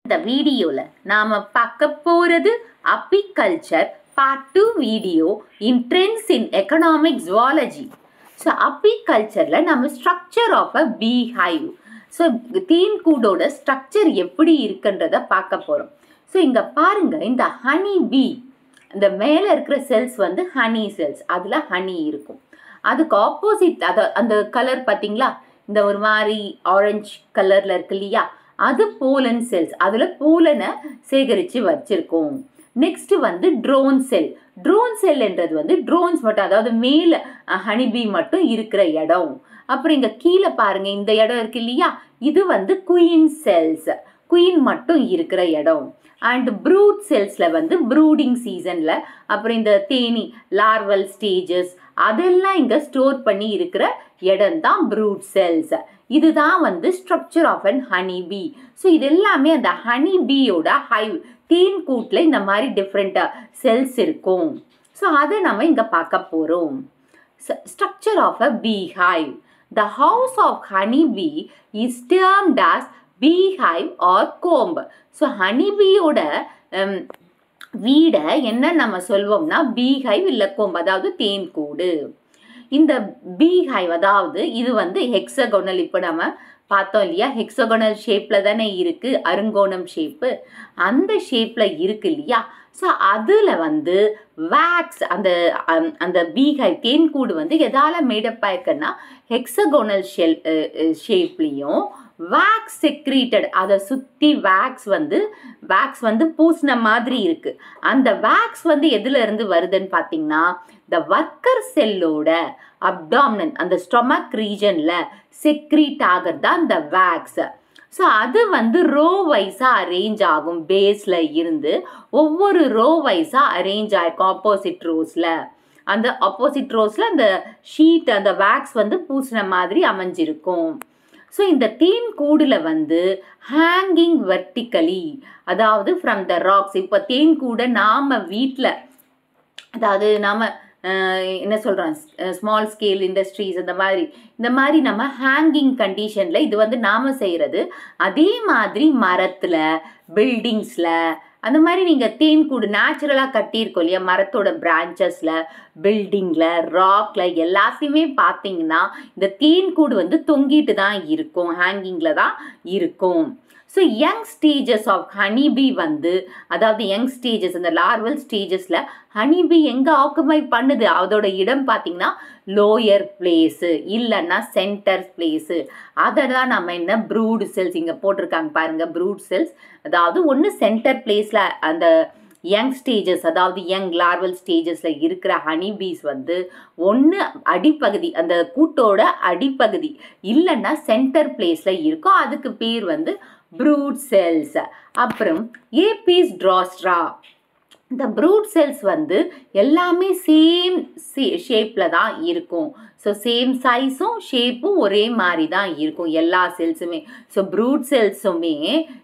இந்த வீடியோல நாம பார்க்க போறது apiculture part 2 video in trends in economic zoology. So அப்பிகல்ச்சர்ல நம்ம structure of a beehive, so தேன்கூடோட ஸ்ட்ரக்சர் எப்படி இருக்குன்றத பார்க்க போறோம். ஸோ இங்க பாருங்க, இந்த ஹனி பீ, இந்த மேலே இருக்கிற செல்ஸ் வந்து ஹனி செல்ஸ், அதில் ஹனி இருக்கும். அதுக்கு ஆப்போசிட் அந்த கலர் பார்த்தீங்களா, இந்த ஒரு மாதிரி ஆரஞ்சு கலரில் இருக்கு இல்லையா, அது போலன் செல்ஸ், அதில் போலனை சேகரித்து வச்சுருக்கோம். நெக்ஸ்ட் வந்து ட்ரோன் செல். ட்ரோன் செல்ன்றது வந்து ட்ரோன்ஸ் மட்டும், அதாவது மேலே ஹனிபீ மட்டும் இருக்கிற இடம். அப்புறம் இங்கே கீழே பாருங்கள், இந்த இடம் இருக்கு இல்லையா, இது வந்து குயின் செல்ஸ், குயின் மட்டும் இருக்கிற இடம். அண்ட் ப்ரூட் செல்ஸில் வந்து ப்ரூடிங் சீசனில், அப்புறம் இந்த தேனி லார்வல் ஸ்டேஜஸ் அதெல்லாம் இங்கே ஸ்டோர் பண்ணி இருக்கிற இடம் தான் ப்ரூட் செல்ஸ். இதுதான் வந்து structure of an honey bee. So இது எல்லாமே அந்த ஹனி பீயோட ஹைவ், தேன் கூட்டில் இந்த மாதிரி டிஃப்ரெண்ட்டாக செல்ஸ் இருக்கும். ஸோ அதை நம்ம இங்கே பார்க்க போகிறோம். Structure of a beehive. The house of honey bee is termed as beehive or comb. So honey பீயோட வீடை என்ன நம்ம சொல்வோம்னா பீ ஹைவ் இல்லை கோம்ப், அதாவது தேன் கூடு. இந்த பீ ஹைவ் அதாவது இது வந்து ஹெக்ஸகோனல், இப்போ நம்ம பார்த்தோம் இல்லையா, ஹெக்ஸகோனல் ஷேப்பில் தானே இருக்குது, அருங்கோணம் ஷேப்பு, அந்த ஷேப்பில் இருக்கு இல்லையா. ஸோ அதில் வந்து வேக்ஸ், அந்த பீ ஹைவ் தேன்கூடு வந்து எதால் மேடப் ஆயிருக்குன்னா ஹெக்ஸகோனல் ஷேப்லேயும் வேக்ஸ் செக்ரீட்டட், அதை சுற்றி வேக்ஸ் வந்து பூசின மாதிரி இருக்கு. அந்த வேக்ஸ் வந்து எதுல இருந்து வருதுன்னு பார்த்தீங்கன்னா, இந்த ஒர்க்கர் செல்லோட அப்டாமினன், அந்த ஸ்டொமக் ரீஜன்ல செக்ரீட் ஆகிறது தான் இந்த வேக்ஸ். ஸோ அது வந்து ரோ வைஸாக அரேஞ்ச் ஆகும். பேஸில் இருந்து ஒவ்வொரு ரோ வைஸாக அரேஞ்ச் ஆயிருக்கும் ஆப்போசிட் ரோஸில். அந்த ஆப்போசிட் ரோஸில் அந்த ஷீட், அந்த வேக்ஸ் வந்து பூசின மாதிரி அமைஞ்சிருக்கும். ஸோ இந்த தேன் கூடில் வந்து ஹேங்கிங் வெர்டிக்கலி, அதாவது ஃப்ரம் த ராக்ஸ். இப்போ தேன் கூட நாம் வீட்டில், அதாவது நாம் என்ன சொல்கிறோம், ஸ்மால் ஸ்கேல் இண்டஸ்ட்ரீஸ், இந்த மாதிரி நம்ம ஹேங்கிங் கண்டிஷனில் இது வந்து நாம் செய்கிறது. அதே மாதிரி மரத்தில், பில்டிங்ஸில், அந்த மாதிரி நீங்கள் தேன்கூடு நேச்சுரலாக கட்டியிருக்கோம் இல்லையா, மரத்தோட பிரான்ச்சஸில், பில்டிங்கில், ராக்கில் எல்லாத்தையுமே பார்த்தீங்கன்னா இந்த தேன்கூடு வந்து தொங்கிட்டு தான் இருக்கும், ஹேங்கிங்கில் தான் இருக்கும். ஸோ யங் ஸ்டேஜஸ் ஆஃப் ஹனிபீ வந்து, அதாவது யங் ஸ்டேஜஸ், அந்த லார்வல் ஸ்டேஜஸில் ஹனிபீ எங்கே ஆக்குபை பண்ணுது, அதோட இடம் பார்த்தீங்கன்னா லோயர் பிளேஸு இல்லைன்னா சென்டர் பிளேஸு. அதை தான் நம்ம என்ன ப்ரூட் செல்ஸ் இங்கே போட்டிருக்காங்க பாருங்கள், ப்ரூட் செல்ஸ். அதாவது ஒன்று சென்டர் பிளேஸில் அந்த யங் ஸ்டேஜஸ், அதாவது யங் லார்வல் ஸ்டேஜஸில் இருக்கிற ஹனிபீஸ் வந்து ஒன்று அடிப்பகுதி, அந்த கூட்டோட அடிப்பகுதி இல்லைன்னா சென்டர் பிளேஸில் இருக்கும், அதுக்கு பேர் வந்து ப்ரூட் செல்ஸ். அப்புறம் ஏபிஸ் ட்ராஸ்ட்ரா. இந்த ப்ரூட் செல்ஸ் வந்து எல்லாமே சேம் ஷேப்பில் தான் இருக்கும். ஸோ சேம் சைஸும் ஷேப்பும் ஒரே மாதிரி தான் இருக்கும் எல்லா செல்ஸுமே. ஸோ ப்ரூட் செல்ஸுமே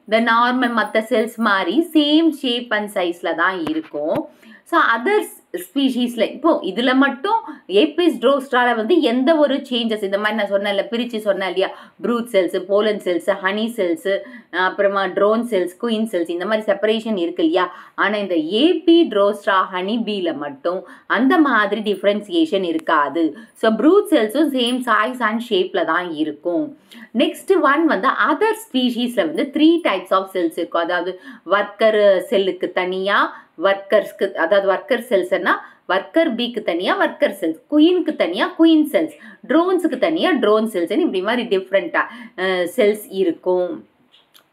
இந்த நார்மல் மற்ற செல்ஸ் மாதிரி சேம் ஷேப் அண்ட் சைஸில் தான் இருக்கும். ஸோ அதர் ஸ்பீஷீஸில், இப்போ இதில் மட்டும் ஏபிஸ் ட்ரோஸ்ட்ராவில் வந்து எந்த ஒரு சேஞ்சஸ், இந்த மாதிரி நான் சொன்னேன்ல, பிரித்து சொன்னேன் இல்லையா, brood cells, pollen cells, honey cells, அப்புறமா ட்ரோன் செல்ஸ், குயின் செல்ஸ், இந்த மாதிரி செப்பரேஷன் இருக்கு இல்லையா. ஆனால் இந்த ஏபி ட்ரோஸ்ட்ரா ஹனிபீல மட்டும் அந்த மாதிரி டிஃப்ரென்சியேஷன் இருக்காது. ஸோ ப்ரூட் செல்ஸும் சேம் சைஸ் அண்ட் ஷேப்பில் தான் இருக்கும். நெக்ஸ்ட் ஒன் வந்து அதர் ஸ்பீஷீஸில் வந்து 3 டைப்ஸ் ஆஃப் செல்ஸ் இருக்கும். அதாவது ஒர்க்கர் செல்லுக்கு தனியாக, ஒர்க்கர்ஸ்க்கு, அதாவது ஒர்க்கர் செல்ஸ்னா ஒர்க்கர் பீக்கு தனியாக ஒர்க்கர் செல்ஸ், குயினுக்கு தனியாக குயின் செல்ஸ், ட்ரோன்ஸுக்கு தனியாக ட்ரோன் செல்ஸ்ன்னு இப்படி மாதிரி டிஃப்ரெண்ட்டாக செல்ஸ் இருக்கும்.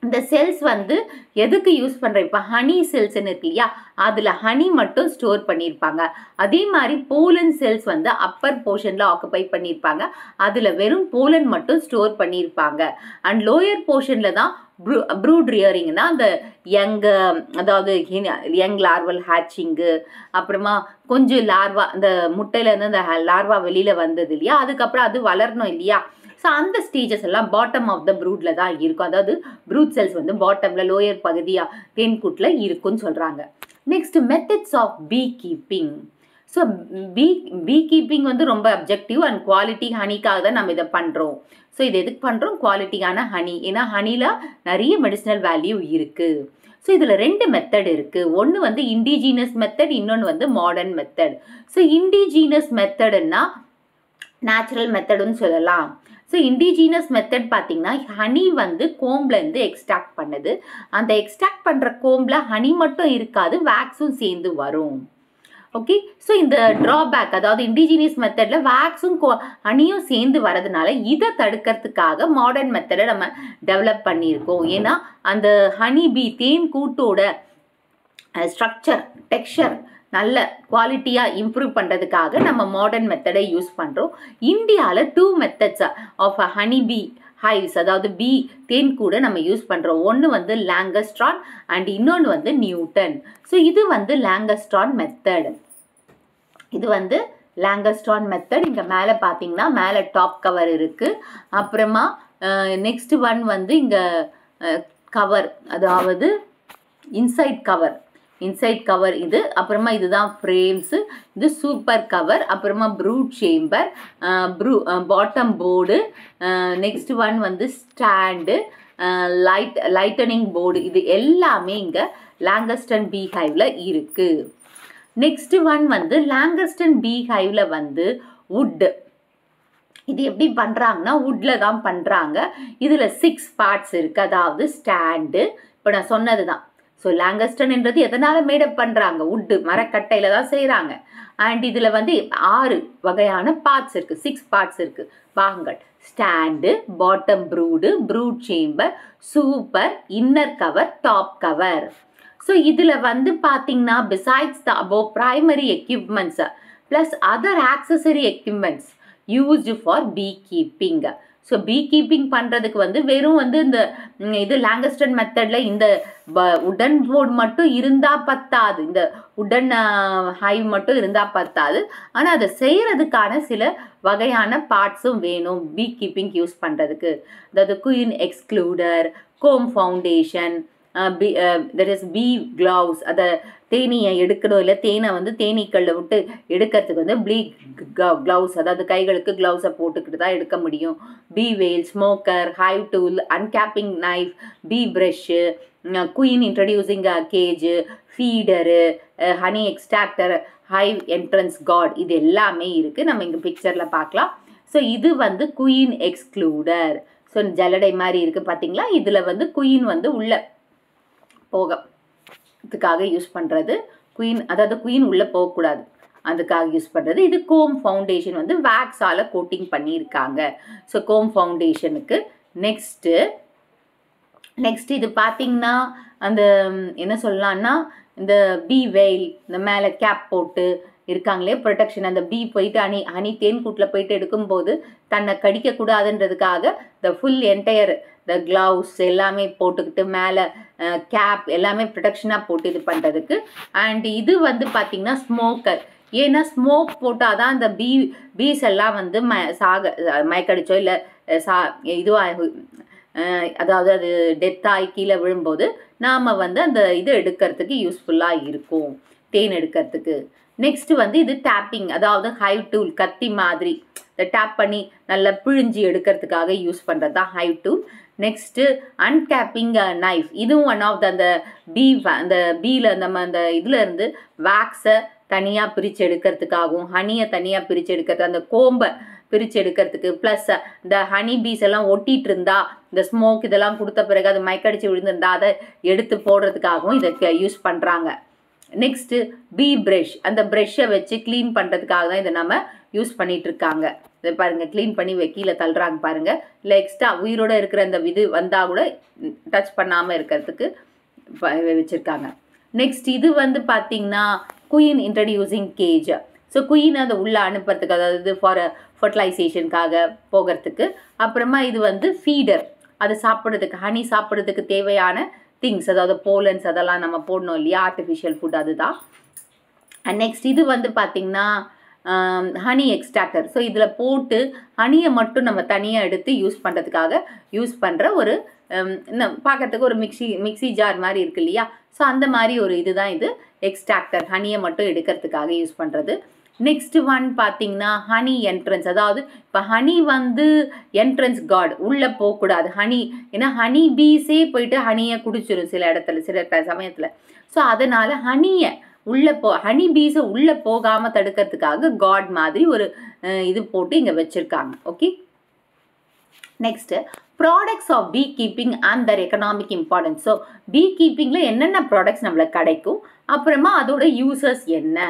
இந்த செல்ஸ் வந்து எதுக்கு யூஸ் பண்ணுறேன், இப்போ ஹனி செல்ஸ்ன்னு இருக்கு இல்லையா, அதில் ஹனி மட்டும் ஸ்டோர் பண்ணியிருப்பாங்க. அதே மாதிரி போலன் செல்ஸ் வந்து அப்பர் போர்ஷனில் ஆக்குபை பண்ணியிருப்பாங்க, அதில் வெறும் போலன் மட்டும் ஸ்டோர் பண்ணியிருப்பாங்க. அண்ட் லோயர் போர்ஷனில் தான் ப்ரூட் ரியரிங்னா அந்த அதாவது யங் லார்வல் ஹேட்சிங்கு, அப்புறமா கொஞ்சம் லார்வா, அந்த முட்டையிலேருந்து அந்த லார்வா வெளியில் வந்தது இல்லையா, அதுக்கப்புறம் அது வளரணும் இல்லையா. ஸோ அந்த ஸ்டேஜஸ் எல்லாம் பாட்டம் ஆஃப் த ப்ரூடில் தான் இருக்கும். அதாவது ப்ரூட் செல்ஸ் வந்து பாட்டமில், லோயர் பகுதியாக தேன்கூட்டில் இருக்குன்னு சொல்கிறாங்க. Next methods of B keeping. So bee keeping வந்து ரொம்ப அப்ஜெக்டிவ் அண்ட் குவாலிட்டி ஹனிக்காக தான் நம்ம இதை பண்ணுறோம். ஸோ இது எதுக்கு பண்ணுறோம்? குவாலிட்டியான ஹனி. ஏன்னா ஹனியில் நிறைய மெடிசினல் வேல்யூ இருக்குது. ஸோ இதில் 2 மெத்தட் இருக்குது. ஒன்று வந்து இண்டிஜீனஸ் மெத்தட், இன்னொன்று வந்து மாடர்ன் மெத்தட். ஸோ இண்டிஜீனஸ் மெத்தடுன்னா நேச்சுரல் மெத்தடுன்னு சொல்லலாம். ஸோ இண்டிஜீனஸ் மெத்தட் பார்த்தீங்கன்னா ஹனி வந்து கோம்ப்லேருந்து எக்ஸ்ட்ராக்ட் பண்ணுது. அந்த எக்ஸ்ட்ராக்ட் பண்ணுற கோம்பில் ஹனி மட்டும் இருக்காது, வேக்ஸும் சேர்ந்து வரும். ஓகே, ஸோ இந்த ட்ராபேக், அதாவது இண்டிஜினியஸ் மெத்தடில் வேக்ஸும் ஹனியும் சேர்ந்து வரதுனால இதை தடுக்கிறதுக்காக மாடர்ன் மெத்தடை நம்ம டெவலப் பண்ணியிருக்கோம். ஏன்னா அந்த ஹனி பீ தேன் கூட்டோட ஸ்ட்ரக்சர், டெக்ஸ்சர் நல்ல குவாலிட்டியாக இம்ப்ரூவ் பண்ணுறதுக்காக நம்ம மாடர்ன் மெத்தடை யூஸ் பண்ணுறோம். இந்தியாவில் 2 methods of honey bee hives, அதாவது பீ தேன் கூட நம்ம யூஸ் பண்ணுறோம். ஒன்று வந்து லாங்கஸ்ட்ரான் அண்ட் இன்னொன்று வந்து நியூட்டன். ஸோ இது வந்து லாங்கஸ்ட்ரான் மெத்தட். இது வந்து லாங்கஸ்ட்ரான் மெத்தட். இங்கே மேலே பார்த்தீங்கன்னா மேலே டாப் கவர் இருக்குது. அப்புறமா நெக்ஸ்ட் ஒன் வந்து இங்கே கவர், அதாவது இன்சைட் கவர் இது. அப்புறமா இதுதான் ஃப்ரேம்ஸு, இது சூப்பர் கவர். அப்புறமா brood chamber, bottom board. Next one வந்து ஸ்டாண்டு, லைட்டனிங் போர்டு. இது எல்லாமே இங்கே லாங்கஸ்டன் பீ ஹைவில் இருக்குது. நெக்ஸ்ட் ஒன் வந்து லாங்கஸ்டன் பீ ஹைவில் வந்து வுட்டு. இது எப்படி பண்ணுறாங்கன்னா வுட்டில் தான் பண்ணுறாங்க. இதில் 6 பார்ட்ஸ் இருக்குது. அதாவது ஸ்டாண்டு, இப்போ நான் சொன்னது தான். ஸோ லாங்கஸ்டன்ன்றது எதனால் மேடப் பண்ணுறாங்க? வுட்டு, மரக்கட்டையில் தான் செய்கிறாங்க. அண்ட் இதில் வந்து 6 வகையான பார்ட்ஸ் இருக்குது, 6 பார்ட்ஸ் இருக்குது, பாகங்கள். Stand, bottom brood chamber, super, inner cover, top cover. So இதில் வந்து பார்த்தீங்கன்னா besides the above primary equipments plus other accessory equipments used for bee keeping. So bee keeping பண்ணுறதுக்கு வந்து வெறும் வந்து இந்த இது லாங்கஸ்டன் மெத்தடில் இந்த உடன் போர்டு மட்டும் இருந்தால் பத்தாது, இந்த உடன் ஹைவ் மட்டும் இருந்தால் பத்தாது. ஆனால் அதை செய்கிறதுக்கான சில வகையான பார்ட்ஸும் வேணும் பீ கீப்பிங் யூஸ் பண்ணுறதுக்கு. அதாவது queen excluder, comb foundation, there is bee gloves, அதை தேனியை எடுக்கணும், இல்லை தேனை வந்து தேனீக்களில் விட்டு எடுக்கிறதுக்கு வந்து பீ க்ளவுஸ், அதாவது கைகளுக்கு க்ளவுஸை போட்டுக்கிட்டு தான் எடுக்க முடியும். Bee veil, smoker, hive tool, uncapping knife, bee brush, queen introducing cage, feeder, honey extractor, hive entrance guard, இது எல்லாமே இருக்குது. நம்ம இங்கே பிக்சரில் பார்க்கலாம். ஸோ இது வந்து குயின் எக்ஸ்க்ளூடர். ஸோ ஜல்லடை மாதிரி இருக்குது பார்த்தீங்களா? இதில் வந்து குயின் வந்து உள்ள போகிறதுக்காக யூஸ் பண்ணுறது. குயின், அதாவது குயின் உள்ளே போகக்கூடாது, அதுக்காக யூஸ் பண்ணுறது. இது கோம் ஃபவுண்டேஷன் வந்து வேக்ஸால் கோட்டிங் பண்ணியிருக்காங்க. ஸோ கோம் ஃபவுண்டேஷனுக்கு நெக்ஸ்ட் இது பார்த்தீங்கன்னா அந்த என்ன சொல்லலான்னா இந்த பீ வெயில், இந்த மேலே கேப் போட்டு இருக்காங்களே ப்ரொடெக்ஷன், அந்த பீ போயிட்டு ஹனி தேன் கூட்டில் போயிட்டு எடுக்கும்போது தன்னை கடிக்கக்கூடாதுன்றதுக்காக the full entire the gloves எல்லாமே போட்டுக்கிட்டு மேலே கேப் எல்லாமே ப்ரொடெக்ஷனாக போட்டு இது பண்ணுறதுக்கு. அண்ட் இது வந்து பார்த்திங்கன்னா ஸ்மோக்கர். ஏன்னா ஸ்மோக் போட்டால் தான் அந்த பீஸ் எல்லாம் வந்து மயக்கடிச்சோ இல்லை இதுவாக, அதாவது அது டெத்தாகி கீழே விழும்போது நாம் வந்து அந்த இது எடுக்கிறதுக்கு யூஸ்ஃபுல்லாக இருக்கும், தேன் எடுக்கிறதுக்கு. நெக்ஸ்ட்டு வந்து இது டேப்பிங், அதாவது ஹைவ் டூல், கத்தி மாதிரி இதை டேப் பண்ணி நல்லா பிழிஞ்சி எடுக்கிறதுக்காக யூஸ் பண்ணுறது தான் hive tool. Next uncapping knife. இதுவும் ஒன் ஆஃப் அந்த பீல நம்ம அந்த இதில் இருந்து வேக்ஸை தனியாக பிரித்து எடுக்கிறதுக்காகவும் ஹனியை தனியாக பிரித்து எடுக்கிறது, அந்த கோம்பை பிரித்து எடுக்கிறதுக்கு, ப்ளஸ் இந்த ஹனி பீஸ் எல்லாம் ஒட்டிகிட்டு இருந்தா இந்த ஸ்மோக் இதெல்லாம் கொடுத்த பிறகு அது மயக்கடிச்சு விழுந்திருந்தா அதை எடுத்து போடுறதுக்காகவும் இதை யூஸ் பண்ணுறாங்க. நெக்ஸ்ட்டு பீ ப்ரஷ், அந்த ப்ரெஷ்ஷை வச்சு க்ளீன் பண்ணுறதுக்காக தான் இதை நம்ம யூஸ் பண்ணிகிட்ருக்காங்க. இதை பாருங்கள், க்ளீன் பண்ணி கீழே தள்ளுறாங்க பாருங்கள். இல்லை எக்ஸ்ட்ரா உயிரோடு இருக்கிற அந்த இது வந்தால் கூட டச் பண்ணாமல் இருக்கிறதுக்கு வச்சுருக்காங்க. நெக்ஸ்ட் இது வந்து பார்த்திங்கன்னா queen introducing cage. So queen அதை உள்ளே அனுப்புறதுக்கு, அதாவது ஃபார் ஃபர்டிலைசேஷனுக்காக போகிறதுக்கு. அப்புறமா இது வந்து ஃபீடர், அது சாப்பிட்றதுக்கு, ஹனி சாப்பிட்றதுக்கு தேவையான திங்ஸ், அதாவது போலன்ஸ் அதெல்லாம் நம்ம போடணும் இல்லையா, ஆர்டிஃபிஷியல் ஃபுட் அதுதான். அண்ட் நெக்ஸ்ட் இது வந்து பார்த்திங்கன்னா ஹனி எக்ஸ்ட்ராக்டர். ஸோ இதில் போட்டு ஹனியை மட்டும் நம்ம தனியாக எடுத்து யூஸ் பண்ணுறதுக்காக யூஸ் பண்ணுற ஒரு பார்க்கறதுக்கு ஒரு மிக்சி ஜார் மாதிரி இருக்கு இல்லையா, ஸோ அந்த மாதிரி ஒரு இதுதான் இது எக்ஸ்ட்ராக்டர், ஹனியை மட்டும் எடுக்கிறதுக்காக யூஸ் பண்ணுறது. நெக்ஸ்ட் ஒன் பார்த்தீங்கன்னா ஹனி என்ட்ரன்ஸ். அதாவது இப்போ ஹனி வந்து என்ட்ரன்ஸ் காட், உள்ளே போகக்கூடாது ஹனி. ஏன்னா ஹனி பீஸே போயிட்டு ஹனியை குடிச்சிடும் சில இடத்துல, சில சமயத்தில். ஸோ அதனால் ஹனியை ஹனி பீஸை உள்ளே போகாமல் தடுக்கிறதுக்காக காட் மாதிரி ஒரு இது போட்டு இங்கே வச்சுருக்காங்க. Okay, next products of B keeping and their economic importance. So பீ கீப்பிங்கில் என்னென்ன ப்ராடக்ட்ஸ் நம்மளுக்கு கிடைக்கும், அப்புறமா அதோட யூசர்ஸ் என்ன.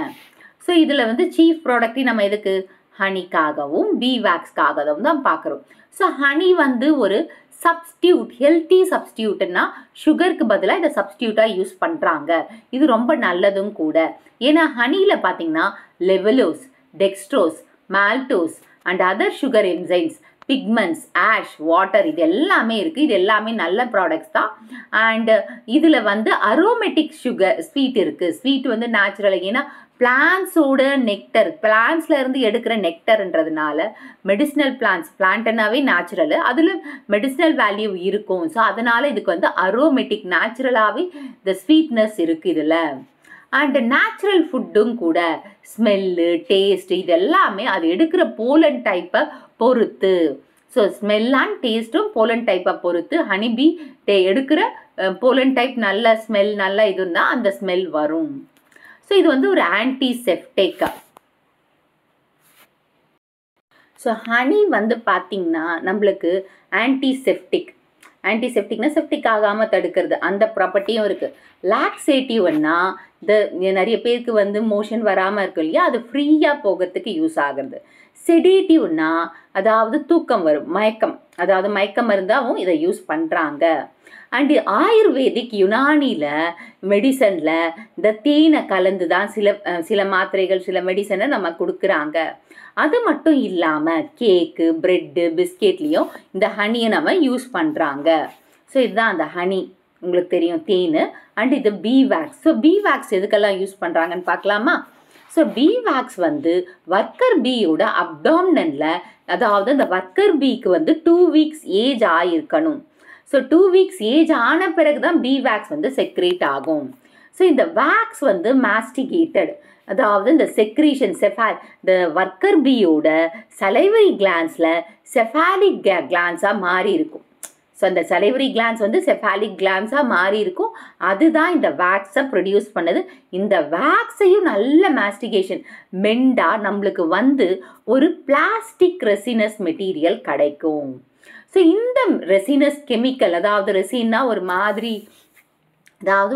ஸோ இதில் வந்து சீஃப் ப்ராடக்ட்டையும் நம்ம எதுக்கு ஹனிக்காகவும் பீ வேக்ஸ்க்காகவும் தான் பார்க்குறோம். ஸோ ஹனி வந்து ஒரு சப்ஸ்டியூட், ஹெல்த்தி சப்ஸ்டியூட்னா சுகருக்கு பதிலாக இதை சப்ஸ்டியூட்டாக யூஸ் பண்ணுறாங்க. இது ரொம்ப நல்லதும் கூட. ஏன்னா ஹனியில் பார்த்தீங்கன்னா levulose, dextrose, maltose and other sugar enzymes, pigments, ash, water, இது எல்லாமே இருக்குது. இது எல்லாமே நல்ல ப்ராடக்ட்ஸ் தான். அண்டு இதில் வந்து அரோமேட்டிக் சுகர் ஸ்வீட் இருக்குது. ஸ்வீட் வந்து நேச்சுரல், ஏன்னா பிளான்ஸோட நெக்டர், பிளான்ஸ்லேருந்து எடுக்கிற நெக்டர்ன்றதுனால மெடிசினல் பிளான்ட்னாவே நேச்சுரலு, அதில் மெடிசினல் வேல்யூ இருக்கும். ஸோ அதனால் இதுக்கு வந்து அரோமேட்டிக் நேச்சுரலாகவே இந்த ஸ்வீட்னஸ் இருக்குது இதில். அண்ட் நேச்சுரல் ஃபுட்டும் கூட, ஸ்மெல்லு, டேஸ்ட், இது எல்லாமே அது எடுக்கிற போலன் டைப்பை பொறுத்து. ஸோ ஸ்மெல் அண்ட் டேஸ்ட்டும் போலன் டைப்பை பொறுத்து ஹனிபீ எடுக்கிற போலன் டைப் நல்ல ஸ்மெல், நல்ல இதுன்னா அந்த ஸ்மெல் வரும். ஸோ இது வந்து ஒரு ஆன்டிசெப்டிக். ஸோ ஹனி வந்து பார்த்திங்கன்னா நம்மளுக்கு ஆன்டிசெப்டிக்னா செப்டிக் ஆகாமல் தடுக்கிறது, அந்த ப்ராப்பர்ட்டியும் இருக்குது. லாக்ஸேட்டிவ்னா நிறைய பேருக்கு வந்து மோஷன் வராமல் இருக்கும் இல்லையா, அது ஃப்ரீயாக போகிறதுக்கு யூஸ் ஆகுறது. செடேட்டிவ்னா அதாவது தூக்கம் வரும், மயக்கம், அதாவது மயக்கம் மருந்தாகவும் இதை யூஸ் பண்ணுறாங்க. அண்டு ஆயுர்வேதிக் யுனானியில் மெடிசனில் இந்த தேனை கலந்து தான் சில மாத்திரைகள், சில மெடிசனை நம்ம கொடுக்குறாங்க. அது மட்டும் இல்லாமல் கேக்கு, ப்ரெட்டு, பிஸ்கெட்லேயும் இந்த ஹனியை நம்ம யூஸ் பண்ணுறாங்க. ஸோ இதுதான் அந்த ஹனி, உங்களுக்கு தெரியும் தேன். அண்ட் இது bee wax. So bee wax எதுக்கெல்லாம் யூஸ் பண்ணுறாங்கன்னு பார்க்கலாமா? ஸோ பீ வேக்ஸ் வந்து ஒர்க்கர் பீயோட அப்டாமினனில், அதாவது அந்த ஒர்க்கர் பீக்கு வந்து 2 வீக்ஸ் ஏஜ் ஆகிருக்கணும். ஸோ 2 வீக்ஸ் ஏஜ் ஆன பிறகு தான் பீ வேக்ஸ் வந்து செக்ரேட் ஆகும். ஸோ இந்த வேக்ஸ் வந்து மாஸ்டிகேட்டட், அதாவது இந்த செக்ரீஷன் இந்த ஒர்க்கர் பீயோட சலைவரி கிளான்ஸில் செஃபாலிக் கிளான்ஸாக மாறி இருக்கும். ஸோ அந்த சலைவரி கிளான்ஸ் வந்து செஃபாலிக் கிளான்ஸாக மாறி இருக்கும். அதுதான் இந்த வேக்ஸை ப்ரொடியூஸ் பண்ணுது. இந்த வேக்ஸையும் நல்ல மாஸ்டிகேஷன் மெண்டா நம்மளுக்கு வந்து ஒரு பிளாஸ்டிக் ரெசினஸ் மெட்டீரியல் கிடைக்கும். ஸோ இந்த ரெசினஸ் கெமிக்கல், அதாவது ரெசின்னா ஒரு மாதிரி, அதாவது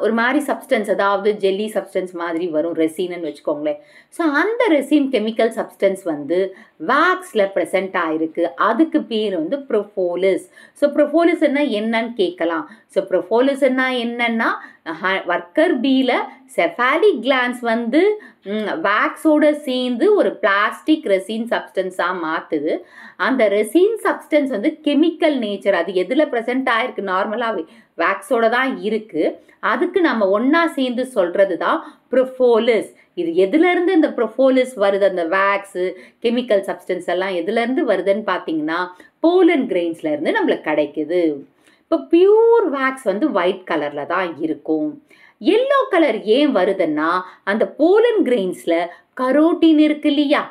ஒரு மாதிரி சப்ஸ்டன்ஸ், அதாவது ஜெல்லி சப்ஸ்டன்ஸ் மாதிரி வரும் ரெசின்னு வச்சுக்கோங்களேன். ஸோ அந்த ரெசின் கெமிக்கல் சப்ஸ்டன்ஸ் வந்து வேக்ஸில் ப்ரெசென்ட் ஆகிருக்கு. அதுக்கு பேர் வந்து ப்ரொஃபோலிஸ். ஸோ ப்ரொஃபோலிஸ்ன்னா என்னன்னு கேட்கலாம். ஸோ ப்ரொஃபோலிஸ்ன்னா என்னன்னா ஒர்க்கர் பீயில் செஃபாலிக் கிளான்ஸ் வந்து வேக்ஸோடு சேர்ந்து ஒரு பிளாஸ்டிக் ரெசின் சப்ஸ்டன்ஸாக மாற்றுது. அந்த ரெசின் சப்ஸ்டன்ஸ் வந்து கெமிக்கல் நேச்சர், அது எதில் ப்ரெசென்ட் ஆகிருக்கு, நார்மலாகவே வேக்ஸோட தான் இருக்குது. அதுக்கு நம்ம ஒன்றா சேர்ந்து சொல்கிறது தான் ப்ரொஃபோலிஸ். இது எதுலேருந்து இந்த ப்ரொஃபோலிஸ் வருது, அந்த வேக்ஸு கெமிக்கல் சப்ஸ்டன்ஸ் எல்லாம் எதுலேருந்து வருதுன்னு பார்த்தீங்கன்னா போலன் கிரெயின்ஸ்லேருந்து நம்மளுக்கு கிடைக்குது. இப்போ பியூர் வேக்ஸ் வந்து ஒயிட் கலரில் தான் இருக்கும். எல்லோ கலர் ஏன் வருதுன்னா அந்த போலன் கிரெயின்ஸில் கரோட்டின் இருக்கு இல்லையா.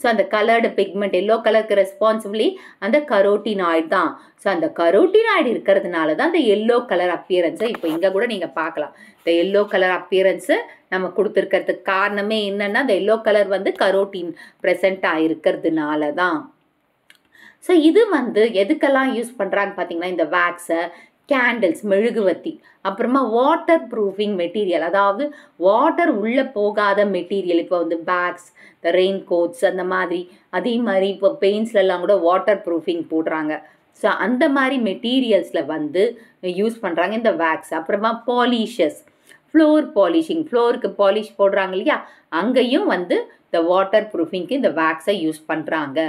ஸோ அந்த கலர்டு பிக்மெண்ட் எல்லோ கலருக்கு ரெஸ்பான்சிபிளி அந்த கரோட்டினாய்டு தான். ஸோ அந்த கரோட்டினாய்டு இருக்கிறதுனால தான் இந்த எல்லோ கலர் அப்பியரன்ஸை இப்போ இங்கே கூட நீங்கள் பார்க்கலாம். இந்த எல்லோ கலர் அப்பியரன்ஸு நம்ம கொடுத்துருக்கிறதுக்கு காரணமே என்னென்னா இந்த எல்லோ கலர் வந்து கரோட்டின் ப்ரெசென்ட் ஆகிருக்கிறதுனால தான். ஸோ இது வந்து எதுக்கெல்லாம் யூஸ் பண்ணுறான்னு பார்த்தீங்கன்னா இந்த வேக்ஸை கேண்டில்ஸ், மெழுகுவத்தி, அப்புறமா வாட்டர் ப்ரூஃபிங் மெட்டீரியல், அதாவது வாட்டர் உள்ளே போகாத மெட்டீரியல். இப்போ வந்து பேக்ஸ், இந்த ரெயின் கோட்ஸ் அந்த மாதிரி, அதே மாதிரி இப்போ பெயிண்ட்ஸ்லாம் கூட வாட்டர் ப்ரூஃபிங் போடுறாங்க. ஸோ அந்த மாதிரி மெட்டீரியல்ஸில் வந்து யூஸ் பண்ணுறாங்க இந்த வேக்ஸ். அப்புறமா பாலிஷஸ், ஃப்ளோர் பாலிஷிங், ஃப்ளோருக்கு பாலிஷ் போடுறாங்க இல்லையா, அங்கேயும் வந்து இந்த வாட்டர் ப்ரூஃபிங்க்கு இந்த வேக்ஸை யூஸ் பண்ணுறாங்க.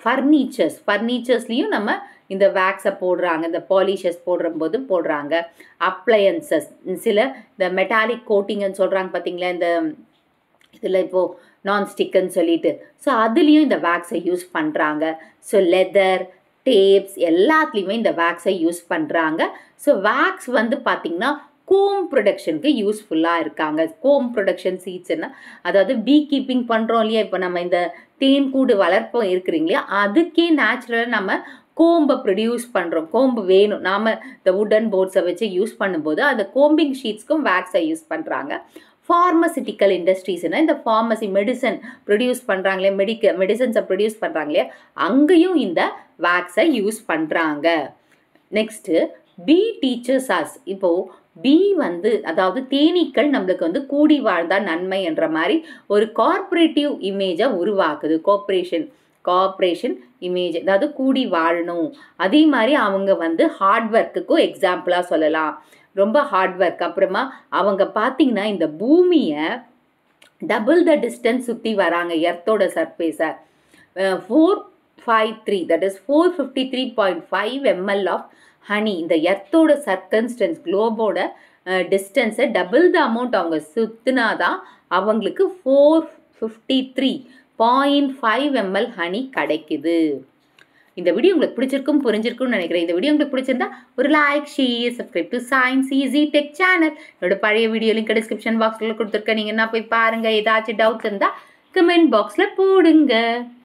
ஃபர்னிச்சர்ஸ்லேயும் நம்ம இந்த வேக்ஸை போடுறாங்க, இந்த பாலிஷஸ் போடும்போது போடுறாங்க. அப்ளையன்சஸ், சில இந்த மெட்டாலிக் கோட்டிங்னு சொல்கிறாங்க பார்த்தீங்களா, இந்த இதில் இப்போது நான்ஸ்டிக்குன்னு சொல்லிட்டு, ஸோ அதுலேயும் இந்த வேக்ஸை யூஸ் பண்ணுறாங்க. ஸோ லெதர், டேப்ஸ் எல்லாத்துலேயுமே இந்த வேக்ஸை யூஸ் பண்ணுறாங்க. ஸோ வேக்ஸ் வந்து பார்த்திங்கன்னா கோம் ப்ரொடக்ஷனுக்கு யூஸ்ஃபுல்லாக இருக்காங்க. கோம் ப்ரொடக்ஷன் சீட்ஸ்னா அதாவது பீ கீப்பிங் பண்ணுறோம் இல்லையா, இப்போ நம்ம இந்த தேன் கூடு வளர்ப்போம் இருக்கிறீங்க இல்லையா, அதுக்கே நேச்சுரலாக நம்ம கோம்பை ப்ரொடியூஸ் பண்ணுறோம். கோம்பு வேணும், நாம் இந்த வுடன் போர்ட்ஸை வச்சு யூஸ் பண்ணும்போது அந்த கோம்பிங் ஷீட்ஸ்க்கும் வேக்ஸை யூஸ் பண்ணுறாங்க. ஃபார்மசிட்டிக்கல் இண்டஸ்ட்ரீஸ்னா இந்த ஃபார்மசி மெடிசன் ப்ரொடியூஸ் பண்ணுறாங்களே, மெடிசன்ஸை ப்ரொடியூஸ் பண்ணுறாங்களே, அங்கேயும் இந்த வேக்ஸை யூஸ் பண்ணுறாங்க. நெக்ஸ்ட்டு பீ டீச்சர்ஸ் ஆஸ். இப்போது பீ அதாவது தேனீக்கள் நம்மளுக்கு கூடி வாழ்ந்தால் நன்மை என்ற மாதிரி ஒரு கார்பரேட்டிவ் இமேஜை உருவாக்குது. கார்பரேஷன் இமேஜ், அதாவது கூடி வாழணும். அதே மாதிரி அவங்க ஹார்ட் ஒர்க்குக்கும் எக்ஸாம்பிளாக சொல்லலாம். ரொம்ப ஹார்ட் ஒர்க். அப்புறமா அவங்க பார்த்தீங்கன்னா இந்த பூமியை டபுள் த டிஸ்டன்ஸ் சுற்றி வராங்க எர்த்தோட சர்ஃபேஸை. 453 that is 453.5 ml of honey. இந்த எர்த்தோட சர்க்கன்ஸ்டன்ஸ் குளோபோட டிஸ்டன்ஸை டபுள் த அமௌண்ட் அவங்க சுற்றினாதான் அவங்களுக்கு 453.5 ml ஹனி கிடைக்குது. இந்த வீடியோ உங்களுக்கு பிடிச்சிருக்கும், புரிஞ்சிருக்கும்னு நினைக்கிறேன். இந்த வீடியோ உங்களுக்கு பிடிச்சிருந்தா ஒரு like, share, subscribe to science easy tech channel. என்னோட பழைய வீடியோ லிங்க் டிஸ்கிரிப்ஷன் பாக்ஸில் கொடுத்துருக்கேன். நீங்கள் என்ன போய் பாருங்கள். ஏதாச்சும் டவுட்ஸ் இருந்தால் கமெண்ட் பாக்ஸில் போடுங்க.